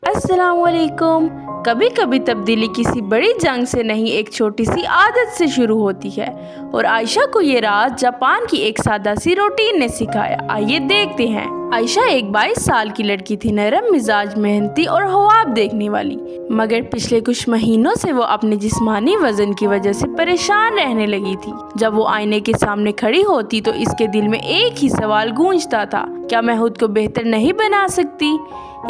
अस्सलाम वालेकुम। कभी कभी तब्दीली किसी बड़ी जंग से नहीं, एक छोटी सी आदत से शुरू होती है। और आयशा को ये राज जापान की एक सादा सी रूटीन ने सिखाया। आइए देखते हैं। आयशा एक 22 साल की लड़की थी, नरम मिजाज, मेहनती और ख्वाब देखने वाली। मगर पिछले कुछ महीनों से वो अपने जिस्मानी वजन की वजह से परेशान रहने लगी थी। जब वो आईने के सामने खड़ी होती तो इसके दिल में एक ही सवाल गूंजता था, क्या मैं खुद को बेहतर नहीं बना सकती?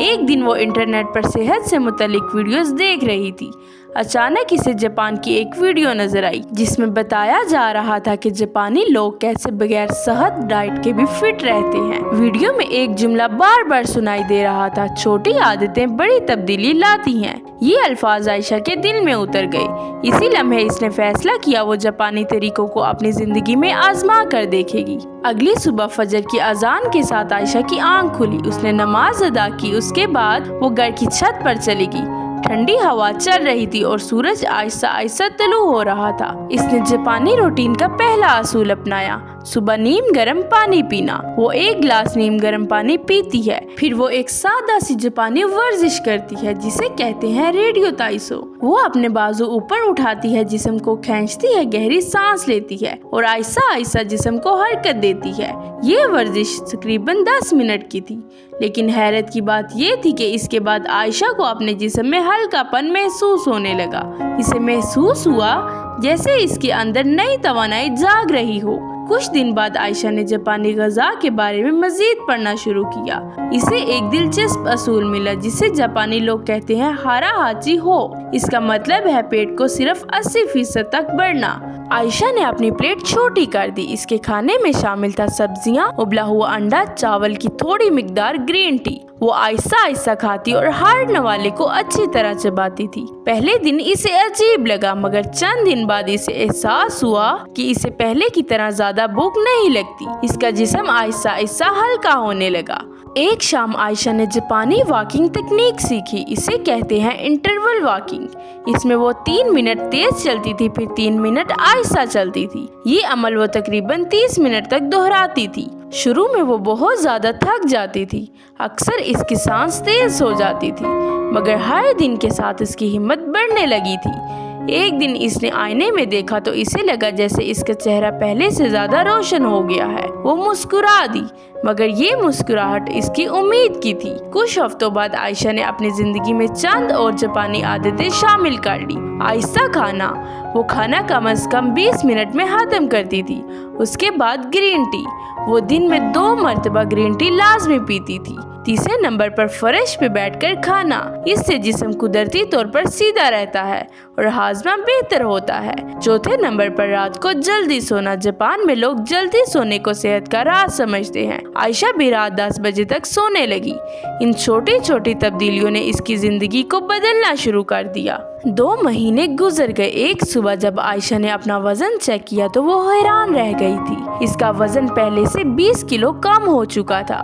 एक दिन वो इंटरनेट पर सेहत से मुतालिक वीडियोस देख रही थी। अचानक इसे जापान की एक वीडियो नजर आई जिसमें बताया जा रहा था कि जापानी लोग कैसे बगैर सेहत डाइट के भी फिट रहते हैं। वीडियो में एक जुमला बार बार सुनाई दे रहा था, छोटी आदतें बड़ी तब्दीली लाती हैं। ये अल्फाज आयशा के दिल में उतर गए। इसी लम्हे इसने फैसला किया वो जापानी तरीकों को अपनी जिंदगी में आजमा कर देखेगी। अगली सुबह फजर की अजान के साथ आयशा की आंख खुली। उसने नमाज अदा की। उसके बाद वो घर की छत पर चली गई। ठंडी हवा चल रही थी और सूरज आहिस्ता आहिस्ता तलू हो रहा था। इसने जापानी रूटीन का पहला असूल अपनाया, सुबह नीम गर्म पानी पीना। वो एक गिलास नीम गर्म पानी पीती है, फिर वो एक सादा सी जापानी वर्जिश करती है जिसे कहते हैं रेडियो ताइसो। वो अपने बाजू ऊपर उठाती है, जिस्म को खींचती है, गहरी सांस लेती है और आहिस्ता आहिस्ता जिस्म को हरकत देती है। ये वर्जिश तकरीबन 10 मिनट की थी, लेकिन हैरत की बात ये थी कि इसके बाद आयशा को अपने जिस्म में हल्कापन महसूस होने लगा। इसे महसूस हुआ जैसे इसके अंदर नई तवानाई जाग रही हो। कुछ दिन बाद आयशा ने जापानी ग़िज़ा के बारे में मजीद पढ़ना शुरू किया। इसे एक दिलचस्प असूल मिला जिसे जापानी लोग कहते हैं हारा हाची हो। इसका मतलब है पेट को सिर्फ 80% तक बढ़ना। आयशा ने अपनी प्लेट छोटी कर दी। इसके खाने में शामिल था सब्जियां, उबला हुआ अंडा, चावल की थोड़ी मिकदार, ग्रीन टी। वो आहिस्ता आहिस्ता खाती और हर नवाले को अच्छी तरह चबाती थी। पहले दिन इसे अजीब लगा, मगर चंद दिन बाद इसे एहसास हुआ कि इसे पहले की तरह ज्यादा भूख नहीं लगती। इसका जिस्म आहिस्ता आहिस्ता हल्का होने लगा। एक शाम आयशा ने जापानी वॉकिंग तकनीक सीखी। इसे कहते हैं इंटरवल वॉकिंग। इसमें वो 3 मिनट तेज चलती थी, फिर 3 मिनट आहिस्ता चलती थी। ये अमल वो तकरीबन 30 मिनट तक दोहराती थी। शुरू में वो बहुत ज्यादा थक जाती थी, अक्सर इसकी सांस तेज हो जाती थी, मगर हर दिन के साथ इसकी हिम्मत बढ़ने लगी थी। एक दिन इसने आईने में देखा तो इसे लगा जैसे इसका चेहरा पहले से ज्यादा रोशन हो गया है। वो मुस्कुरा दी, मगर ये मुस्कुराहट इसकी उम्मीद की थी। कुछ हफ्तों बाद आयशा ने अपनी जिंदगी में चंद और जापानी आदतें शामिल कर ली। आहिस्ता खाना, वो खाना कम से कम 20 मिनट में खत्म करती थी। उसके बाद ग्रीन टी, वो दिन में 2 मरतबा ग्रीन टी लाजमी पीती थी। तीसरे नंबर पर फर्श पे बैठकर खाना, इससे जिस्म कुदरती तौर पर सीधा रहता है और हाजमा बेहतर होता है। चौथे नंबर पर रात को जल्दी सोना, जापान में लोग जल्दी सोने को सेहत का राज समझते हैं। आयशा भी रात 10 बजे तक सोने लगी। इन छोटी छोटी तब्दीलियों ने इसकी जिंदगी को बदलना शुरू कर दिया। 2 महीने गुजर गए। एक सुबह जब आयशा ने अपना वजन चेक किया तो वो हैरान रह गई थी। इसका वजन पहले से 20 किलो कम हो चुका था,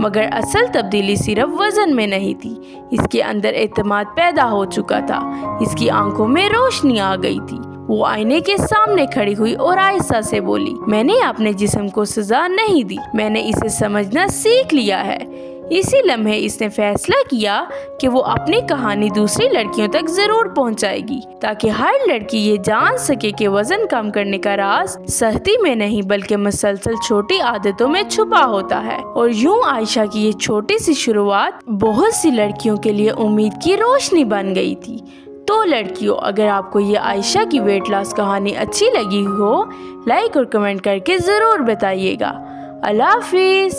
मगर असल तब्दीली सिर्फ वजन में नहीं थी, इसके अंदर एतमाद पैदा हो चुका था। इसकी आंखों में रोशनी आ गई थी। वो आईने के सामने खड़ी हुई और आहिस्ता से बोली, मैंने अपने जिस्म को सजा नहीं दी, मैंने इसे समझना सीख लिया है। इसी लम्हे इसने फैसला किया कि वो अपनी कहानी दूसरी लड़कियों तक जरूर पहुंचाएगी, ताकि हर लड़की ये जान सके कि वजन कम करने का राज सख्ती में नहीं बल्कि मुसलसल छोटी आदतों में छुपा होता है। और यूं आयशा की ये छोटी सी शुरुआत बहुत सी लड़कियों के लिए उम्मीद की रोशनी बन गई थी। तो लड़कियों, अगर आपको ये आयशा की वेट लॉस कहानी अच्छी लगी हो, लाइक और कमेंट करके जरूर बताइएगा। अल्लाह हाफिज।